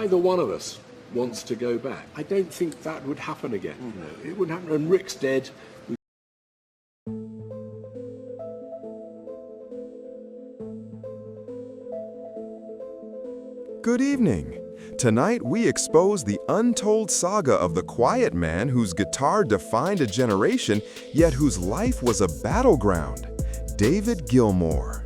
Either one of us wants to go back. I don't think that would happen again. It wouldn't happen. And Rick's dead. Good evening. Tonight we expose the untold saga of the quiet man whose guitar defined a generation, yet whose life was a battleground, David Gilmour.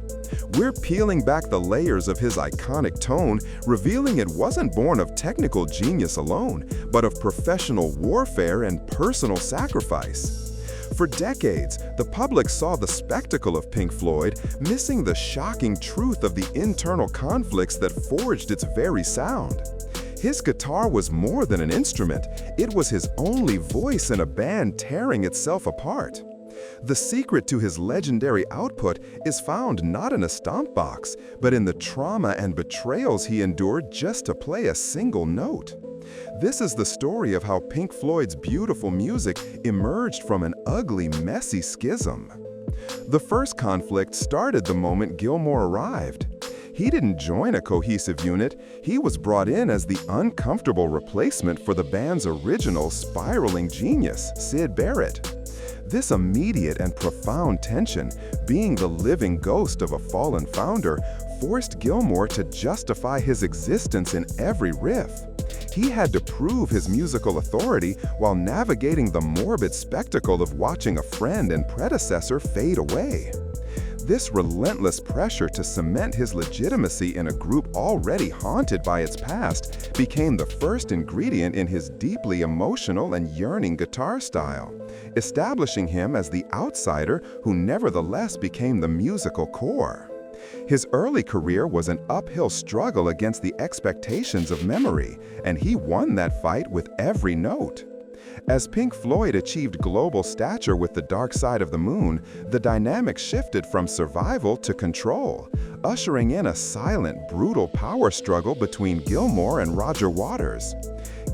We're peeling back the layers of his iconic tone, revealing it wasn't born of technical genius alone, but of professional warfare and personal sacrifice. For decades, the public saw the spectacle of Pink Floyd, missing the shocking truth of the internal conflicts that forged its very sound. His guitar was more than an instrument, it was his only voice in a band tearing itself apart. The secret to his legendary output is found not in a stomp box, but in the trauma and betrayals he endured just to play a single note. This is the story of how Pink Floyd's beautiful music emerged from an ugly, messy schism. The first conflict started the moment Gilmour arrived. He didn't join a cohesive unit, he was brought in as the uncomfortable replacement for the band's original spiraling genius, Syd Barrett. This immediate and profound tension, being the living ghost of a fallen founder, forced Gilmour to justify his existence in every riff. He had to prove his musical authority while navigating the morbid spectacle of watching a friend and predecessor fade away. This relentless pressure to cement his legitimacy in a group already haunted by its past became the first ingredient in his deeply emotional and yearning guitar style, establishing him as the outsider who nevertheless became the musical core. His early career was an uphill struggle against the expectations of memory, and he won that fight with every note. As Pink Floyd achieved global stature with The Dark Side of the Moon, the dynamic shifted from survival to control, ushering in a silent, brutal power struggle between Gilmour and Roger Waters.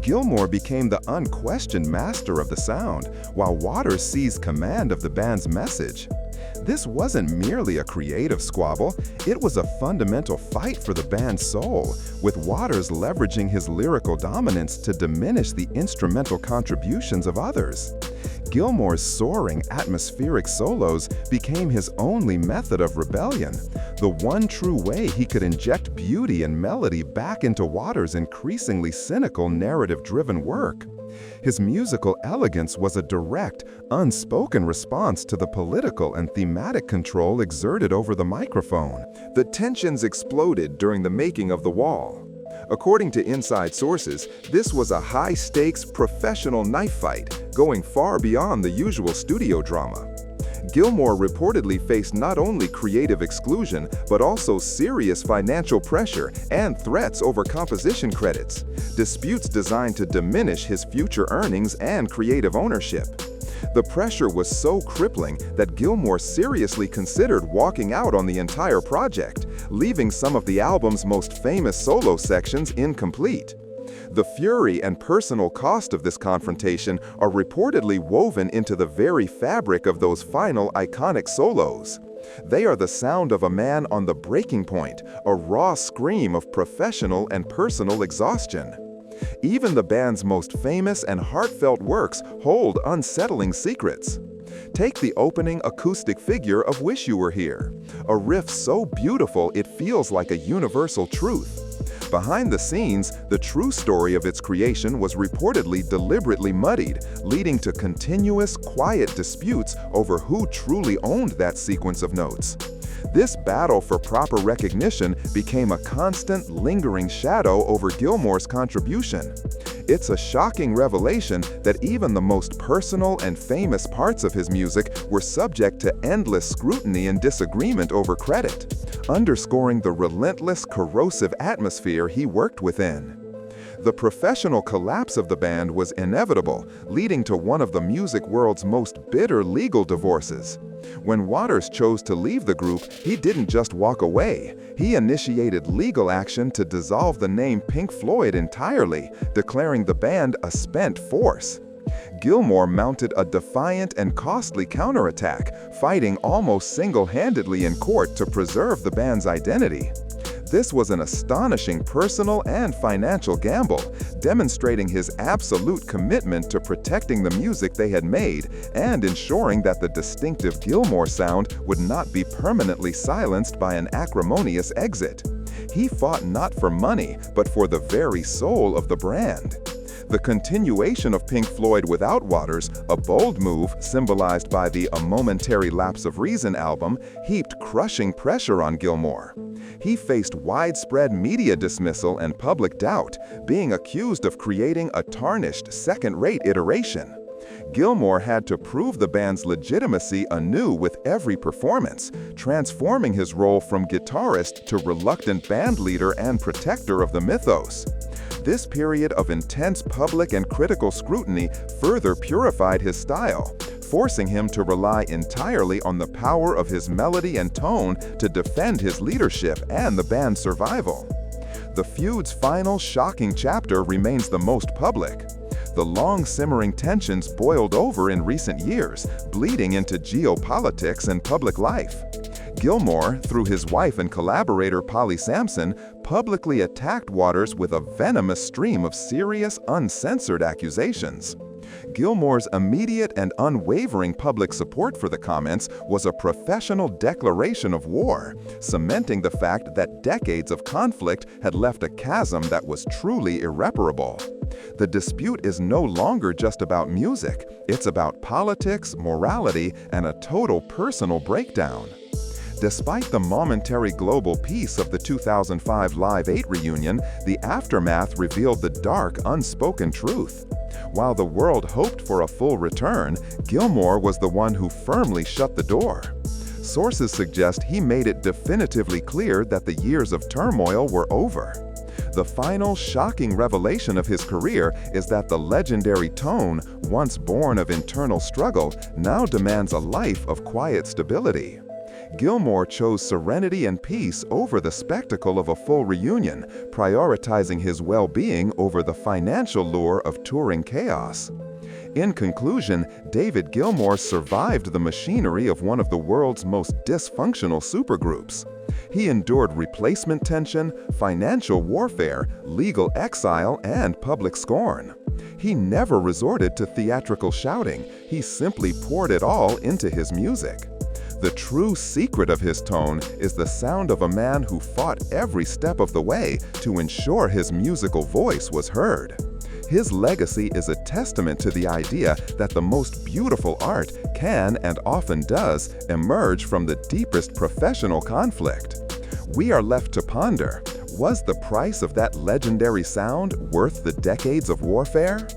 Gilmour became the unquestioned master of the sound, while Waters seized command of the band's message. This wasn't merely a creative squabble, it was a fundamental fight for the band's soul, with Waters leveraging his lyrical dominance to diminish the instrumental contributions of others. Gilmour's soaring, atmospheric solos became his only method of rebellion, the one true way he could inject beauty and melody back into Waters' increasingly cynical, narrative-driven work. His musical elegance was a direct, unspoken response to the political and thematic control exerted over the microphone. The tensions exploded during the making of The Wall. According to inside sources, this was a high-stakes, professional knife fight, going far beyond the usual studio drama. Gilmour reportedly faced not only creative exclusion, but also serious financial pressure and threats over composition credits, disputes designed to diminish his future earnings and creative ownership. The pressure was so crippling that Gilmour seriously considered walking out on the entire project, leaving some of the album's most famous solo sections incomplete. The fury and personal cost of this confrontation are reportedly woven into the very fabric of those final iconic solos. They are the sound of a man on the breaking point, a raw scream of professional and personal exhaustion. Even the band's most famous and heartfelt works hold unsettling secrets. Take the opening acoustic figure of Wish You Were Here, a riff so beautiful it feels like a universal truth. Behind the scenes, the true story of its creation was reportedly deliberately muddied, leading to continuous, quiet disputes over who truly owned that sequence of notes. This battle for proper recognition became a constant, lingering shadow over Gilmour's contribution. It's a shocking revelation that even the most personal and famous parts of his music were subject to endless scrutiny and disagreement over credit, underscoring the relentless, corrosive atmosphere he worked within. The professional collapse of the band was inevitable, leading to one of the music world's most bitter legal divorces. When Waters chose to leave the group, he didn't just walk away. He initiated legal action to dissolve the name Pink Floyd entirely, declaring the band a spent force. Gilmour mounted a defiant and costly counterattack, fighting almost single-handedly in court to preserve the band's identity. This was an astonishing personal and financial gamble, demonstrating his absolute commitment to protecting the music they had made and ensuring that the distinctive Gilmour sound would not be permanently silenced by an acrimonious exit. He fought not for money, but for the very soul of the brand. The continuation of Pink Floyd without Waters, a bold move symbolized by the A Momentary Lapse of Reason album, heaped crushing pressure on Gilmour. He faced widespread media dismissal and public doubt, being accused of creating a tarnished, second-rate iteration. Gilmour had to prove the band's legitimacy anew with every performance, transforming his role from guitarist to reluctant bandleader and protector of the mythos. This period of intense public and critical scrutiny further purified his style, forcing him to rely entirely on the power of his melody and tone to defend his leadership and the band's survival. The feud's final shocking chapter remains the most public. The long-simmering tensions boiled over in recent years, bleeding into geopolitics and public life. Gilmour, through his wife and collaborator Polly Sampson, publicly attacked Waters with a venomous stream of serious, uncensored accusations. Gilmour's immediate and unwavering public support for the comments was a professional declaration of war, cementing the fact that decades of conflict had left a chasm that was truly irreparable. The dispute is no longer just about music, it's about politics, morality, and a total personal breakdown. Despite the momentary global peace of the 2005 Live 8 reunion, the aftermath revealed the dark, unspoken truth. While the world hoped for a full return, Gilmour was the one who firmly shut the door. Sources suggest he made it definitively clear that the years of turmoil were over. The final, shocking revelation of his career is that the legendary tone, once born of internal struggle, now demands a life of quiet stability. Gilmour chose serenity and peace over the spectacle of a full reunion, prioritizing his well-being over the financial lure of touring chaos. In conclusion, David Gilmour survived the machinery of one of the world's most dysfunctional supergroups. He endured replacement tension, financial warfare, legal exile, and public scorn. He never resorted to theatrical shouting, he simply poured it all into his music. The true secret of his tone is the sound of a man who fought every step of the way to ensure his musical voice was heard. His legacy is a testament to the idea that the most beautiful art can, and often does, emerge from the deepest professional conflict. We are left to ponder, was the price of that legendary sound worth the decades of warfare?